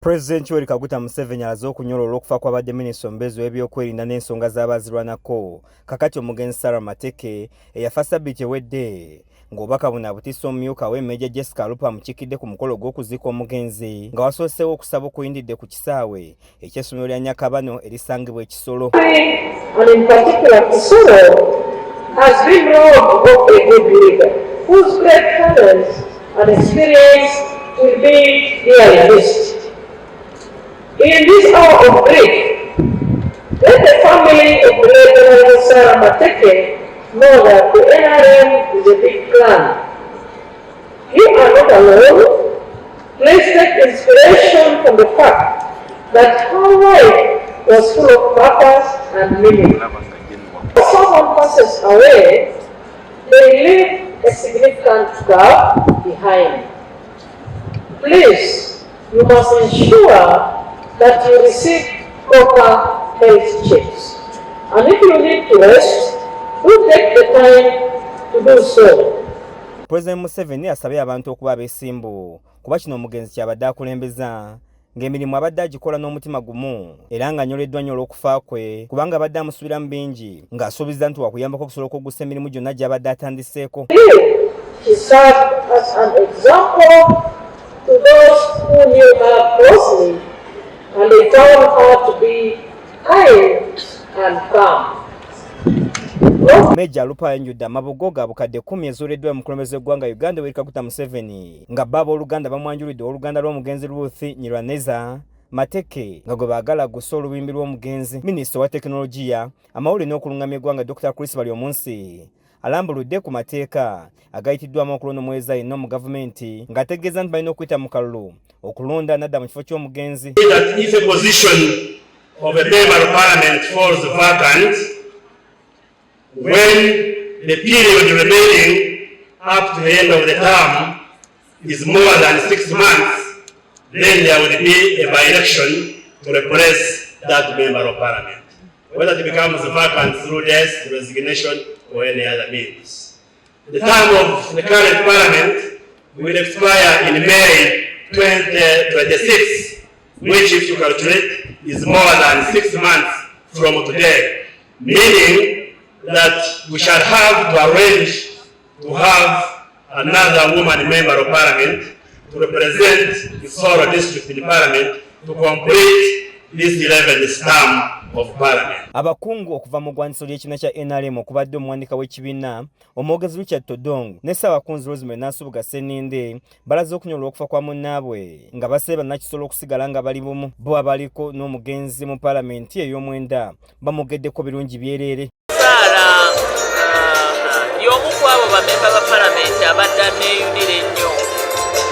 Pulezidenti Museveni alaze okunyola olw'okufa kw'abadde minisita omubeezi w'ebyokwerinda n'ensonga z'abaazirwanako kakati omugenzi Mateke eyafa ssabbiiti ewedde ng'obubaka buno abutisse omumyuka we Meeja Jessica Alupa amukiikidde ku mukolo gw'okuziika omugenzi nga wasooseewo okusaba okuyindidde ku kisaawe eky'essomero lya Nyakabano erisangibwa e KISORO. And in particular, KISORO has been robbed of a good leader whose great talents and experience will be dearly missed. In this hour of grief, let the family of Pulezidenti Mateke know that the NRM is a big clan. You are not alone. Please take inspiration from the fact that her life was full of purpose and meaning. When someone passes away, they leave a significant gap behind. Please, you must ensure that you receive proper health checks. And if you need to rest, do take the time to do so. Pulezidenti Museveni asabye abantu okuba abeesimbu kuba kino omugenzi kyabadde akulembeza ng'emirimu abadde agikola n'omutima gumu era ng'anyoleddwa nnyo olw'okufa kwe kubanga abadde amusuubiramu bingi ng'asuubiza nti wakuyambako okusobola okuggusa emirimu gyonna gy'abadde atandiseeko. She served as an example to those who knew her closely, and they found her to be kind and calm. Meeja Alupa yanjudde amabugo ga bukadde 10 ezooleddwa omukulembeze w'eggwanga Uganda Wakati Museveni nga baba oluganda bamwanjulidde oluganda lw'omugenzi Ruth Nyirwaneza Mateke nga gwe baagala gusa olubimbi lw'omugenzi. Minisita wa tekinologiya amawulire n'okulungamya eggwanga Dr. Chris Balyomunsi alambuludde ku mateeka agayitiddwamu okulonda omuweereza yenna mu gavumenti ng'ategeeza nti balina okuyita mu kalulu okulonda n'adda mu kifo ky'omugenzi. If a position of a member of parliament falls vacant, when the period remaining up to the end of the term is more than 6 months, then there will be a by-election to replace that member of parliament, whether it becomes vacant through death, resignation, or any other means. The term of the current parliament will expire in May 2026, which, if you calculate, is more than 6 months from today, meaning that we shall have to arrange to have another woman member of parliament to represent KISORO district in parliament to complete this 11th term of parliament. Abakungu okuva mu ggwandiso ly'ekibiina kya NRM okubadde omuwandiika w'ekibiina omwogezi Richard Todong ne Ssaabakunzi Rosemary Nansubuga Sseninde balaze okunyola okufa kwa munnaabwe nga basaba bannakisolo okusigala nga bali bumu bo abaliko n'omugenzi mu palamenti ey'omwenda bamugeddeko birungi byereere. Y'omu ku abo bamemba ba palamenti abadde aneeyunira ennyo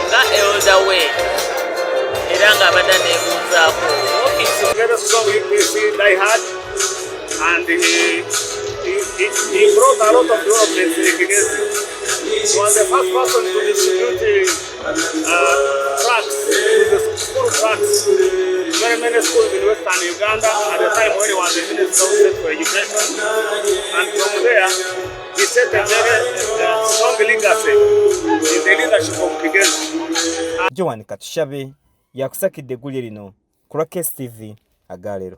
nga elder we era ng'abadde aneebuuzaako and he brought a lot of developments against him. He was the first person to distribute tracts, the school tracts, very many schools in Western Uganda at the time when he was the Minister of State for Education. And from there, he set a very strong legacy in the leadership of Pulezidenti. Joan Katushabe yakusakidde eggulire lino ku KISORO TV agaleero.